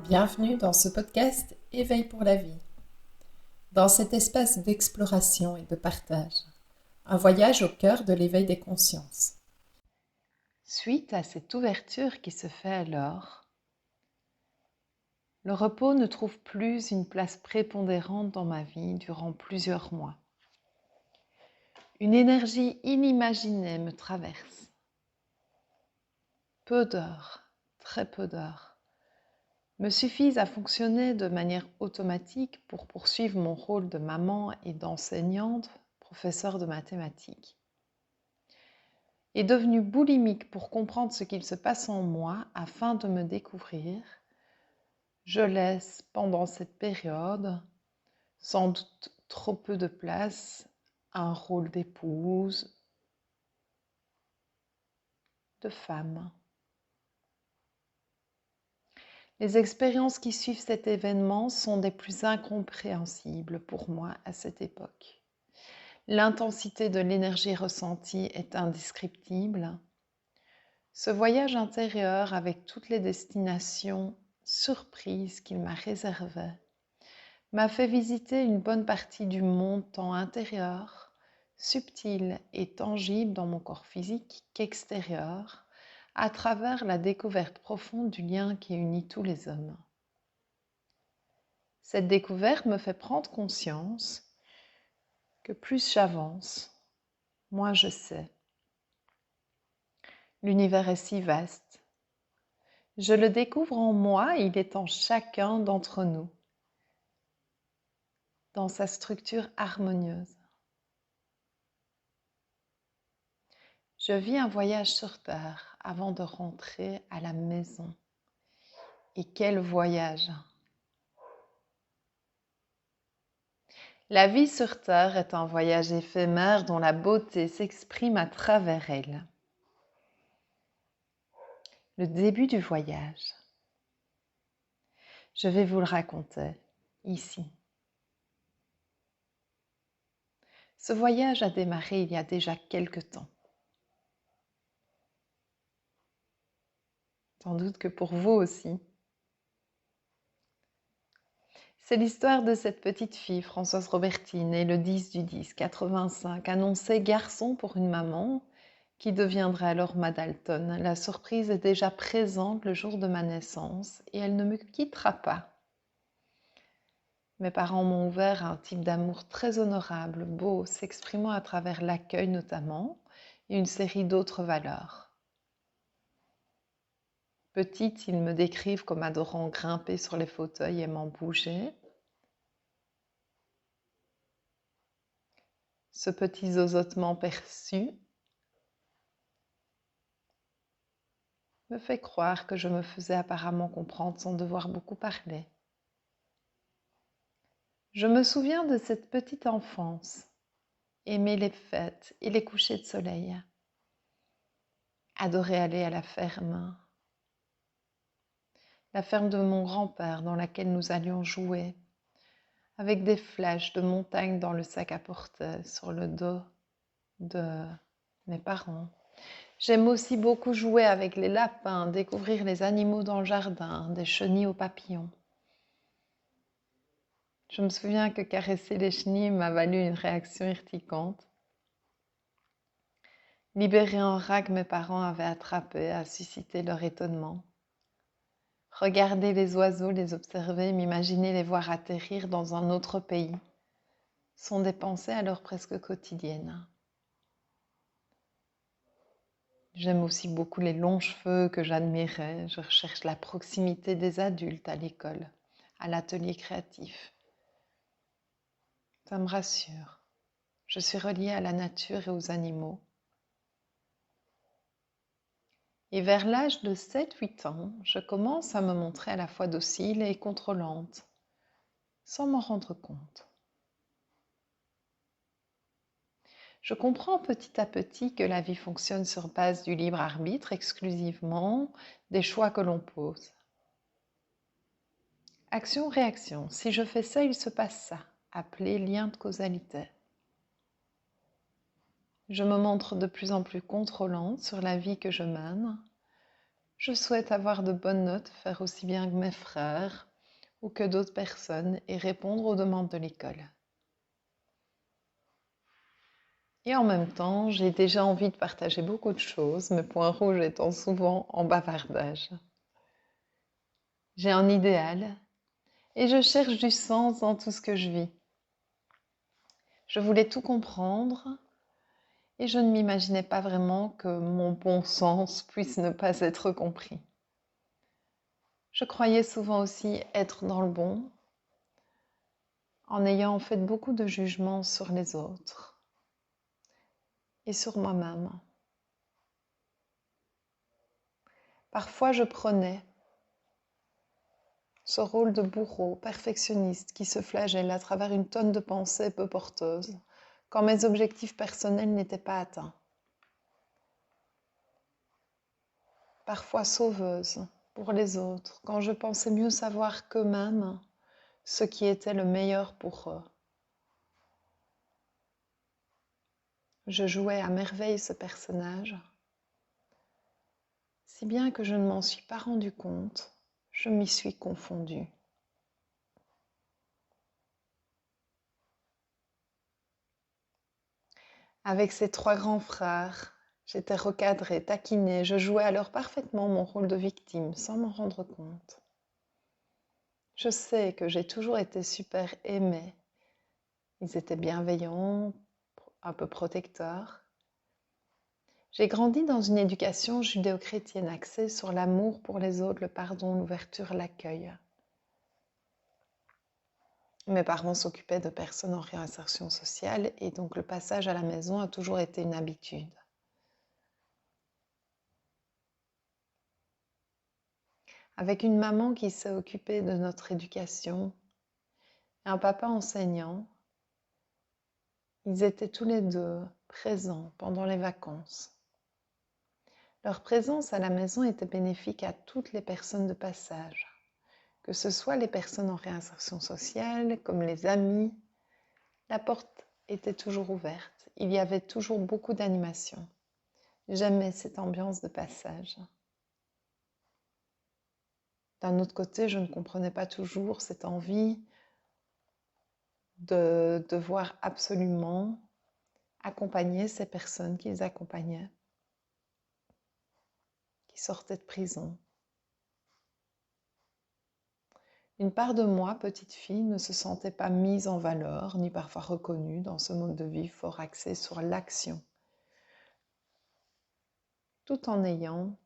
Bienvenue dans ce podcast Éveil pour la vie. Dans cet espace d'exploration et de partage, un voyage au cœur de l'éveil des consciences. Suite à cette ouverture qui se fait alors, le repos ne trouve plus une place prépondérante dans ma vie durant plusieurs mois. Une énergie inimaginée me traverse. Peu d'heures, très peu d'heures, me suffisent à fonctionner de manière automatique pour poursuivre mon rôle de maman et d'enseignante, professeure de mathématiques. Et devenue boulimique pour comprendre ce qu'il se passe en moi afin de me découvrir, je laisse pendant cette période sans doute trop peu de place à un rôle d'épouse, de femme. Les expériences qui suivent cet événement sont des plus incompréhensibles pour moi à cette époque. L'intensité de l'énergie ressentie est indescriptible. Ce voyage intérieur avec toutes les destinations surprises qu'il m'a réservées m'a fait visiter une bonne partie du monde tant intérieur, subtil et tangible dans mon corps physique qu'extérieur, à travers la découverte profonde du lien qui unit tous les hommes. Cette découverte me fait prendre conscience que plus j'avance, moins je sais. L'univers est si vaste. Je le découvre en moi, il est en chacun d'entre nous, dans sa structure harmonieuse. Je vis un voyage sur Terre avant de rentrer à la maison. Et quel voyage! La vie sur Terre est un voyage éphémère dont la beauté s'exprime à travers elle. Le début du voyage. Je vais vous le raconter ici. Ce voyage a démarré il y a déjà quelque temps. Sans doute que pour vous aussi. C'est l'histoire de cette petite fille, Françoise Roberti, née le 10 du 10 85, annoncée garçon pour une maman qui deviendra alors Madalton. La surprise est déjà présente le jour de ma naissance et elle ne me quittera pas. Mes parents m'ont ouvert à un type d'amour très honorable, beau, s'exprimant à travers l'accueil notamment et une série d'autres valeurs. Petite, ils me décrivent comme adorant grimper sur les fauteuils et aimant bouger. Ce petit zozotement perçu me fait croire que je me faisais apparemment comprendre sans devoir beaucoup parler. Je me souviens de cette petite enfance, aimer les fêtes et les couchers de soleil, adorer aller à la ferme de mon grand-père dans laquelle nous allions jouer, avec des flèches de montagne dans le sac à porter sur le dos de mes parents. J'aime aussi beaucoup jouer avec les lapins, découvrir les animaux dans le jardin, des chenilles aux papillons. Je me souviens que caresser les chenilles m'a valu une réaction urticante. Libérer un rat que mes parents avaient attrapé a suscité leur étonnement. Regarder les oiseaux, les observer, m'imaginer les voir atterrir dans un autre pays sont des pensées alors presque quotidiennes. J'aime aussi beaucoup les longs cheveux que j'admirais. Je recherche la proximité des adultes à l'école, à l'atelier créatif. Ça me rassure. Je suis reliée à la nature et aux animaux. Et vers l'âge de 7-8 ans, je commence à me montrer à la fois docile et contrôlante, sans m'en rendre compte. Je comprends petit à petit que la vie fonctionne sur base du libre arbitre exclusivement, des choix que l'on pose. Action-réaction. Si je fais ça, il se passe ça. Appelé lien de causalité. Je me montre de plus en plus contrôlante sur la vie que je mène, Je souhaite avoir de bonnes notes, faire aussi bien que mes frères ou que d'autres personnes et répondre aux demandes de l'école. Et en même temps, j'ai déjà envie de partager beaucoup de choses, mes points rouges étant souvent en bavardage. J'ai un idéal et je cherche du sens dans tout ce que je vis. Je voulais tout comprendre et je ne m'imaginais pas vraiment que mon bon sens puisse ne pas être compris. Je croyais souvent aussi être dans le bon, en ayant fait beaucoup de jugements sur les autres et sur moi-même. Parfois, je prenais ce rôle de bourreau perfectionniste qui se flagelle à travers une tonne de pensées peu porteuses quand mes objectifs personnels n'étaient pas atteints. Parfois sauveuse pour les autres quand je pensais mieux savoir qu'eux-mêmes ce qui était le meilleur pour eux. Je jouais à merveille ce personnage, si bien que je ne m'en suis pas rendu compte, je m'y suis confondue. Avec ses 3 grands frères, j'étais recadrée, taquinée, je jouais alors parfaitement mon rôle de victime sans m'en rendre compte. Je sais que j'ai toujours été super aimée. Ils étaient bienveillants, un peu protecteurs. J'ai grandi dans une éducation judéo-chrétienne axée sur l'amour pour les autres, le pardon, l'ouverture, l'accueil. Mes parents s'occupaient de personnes en réinsertion sociale et donc le passage à la maison a toujours été une habitude. Avec une maman qui s'est occupée de notre éducation et un papa enseignant, ils étaient tous les deux présents pendant les vacances. Leur présence à la maison était bénéfique à toutes les personnes de passage, que ce soit les personnes en réinsertion sociale, comme les amis. La porte était toujours ouverte, il y avait toujours beaucoup d'animation. J'aimais cette ambiance de passage. D'un autre côté, je ne comprenais pas toujours cette envie de devoir absolument accompagner ces personnes qu'ils accompagnaient, qui sortaient de prison. Une part de moi, petite fille, ne se sentait pas mise en valeur, ni parfois reconnue dans ce mode de vie fort axé sur l'action, tout en ayant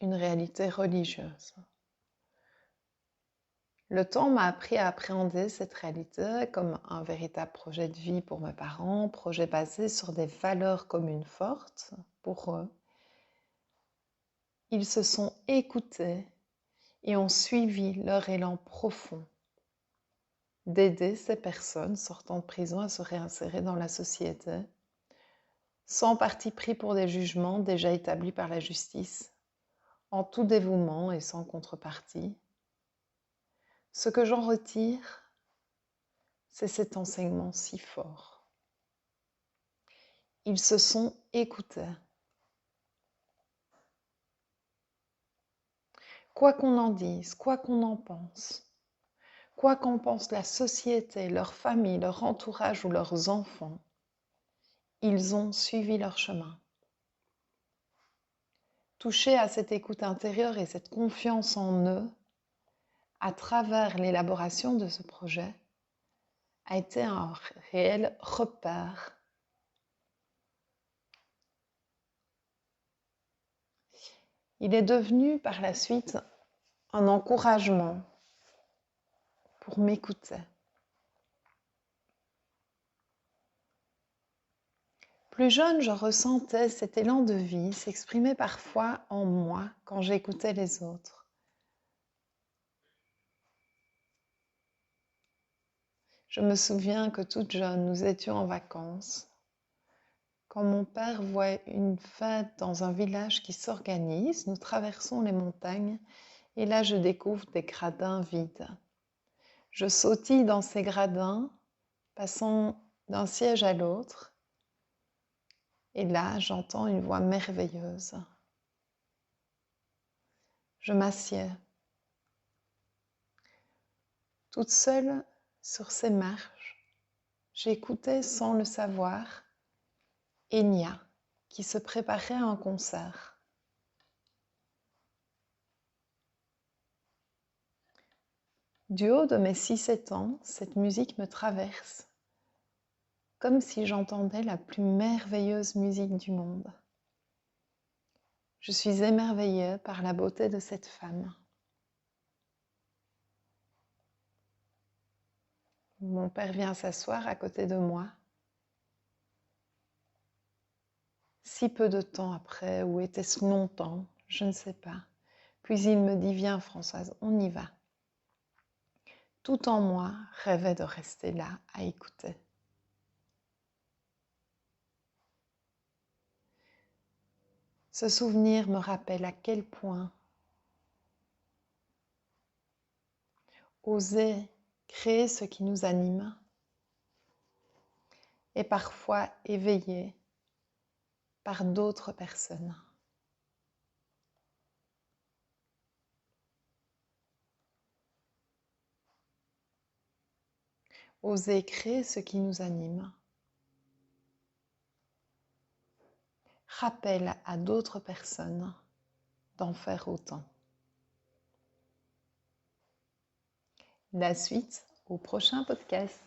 une réalité religieuse. Le temps m'a appris à appréhender cette réalité comme un véritable projet de vie pour mes parents, projet basé sur des valeurs communes fortes pour eux. Ils se sont écoutés et ont suivi leur élan profond d'aider ces personnes sortant de prison à se réinsérer dans la société, sans parti pris pour des jugements déjà établis par la justice, en tout dévouement et sans contrepartie. Ce que j'en retire, c'est cet enseignement si fort. Ils se sont écoutés. Quoi qu'on en dise, quoi qu'on en pense, quoi qu'en pense la société, leur famille, leur entourage ou leurs enfants, ils ont suivi leur chemin. Toucher à cette écoute intérieure et cette confiance en eux, à travers l'élaboration de ce projet, a été un réel repère. Il est devenu par la suite un encouragement pour m'écouter. Plus jeune, je ressentais cet élan de vie s'exprimer parfois en moi quand j'écoutais les autres. Je me souviens que toute jeune, nous étions en vacances quand mon père voit une fête dans un village qui s'organise. Nous traversons les montagnes et là je découvre des gradins vides. Je sautille dans ces gradins, passant d'un siège à l'autre. Et là, j'entends une voix merveilleuse. Je m'assieds, toute seule sur ces marches. J'écoutais sans le savoir Enya qui se préparait à un concert. Du haut de mes 6-7 ans, cette musique me traverse, comme si j'entendais la plus merveilleuse musique du monde. Je suis émerveillée par la beauté de cette femme. Mon père vient s'asseoir à côté de moi. Si peu de temps après, ou était-ce longtemps, je ne sais pas. Puis il me dit, viens Françoise, on y va. Tout en moi rêvait de rester là à écouter. Ce souvenir me rappelle à quel point oser créer ce qui nous anime est parfois éveillé par d'autres personnes. Oser créer ce qui nous anime rappelle à d'autres personnes d'en faire autant. La suite au prochain podcast.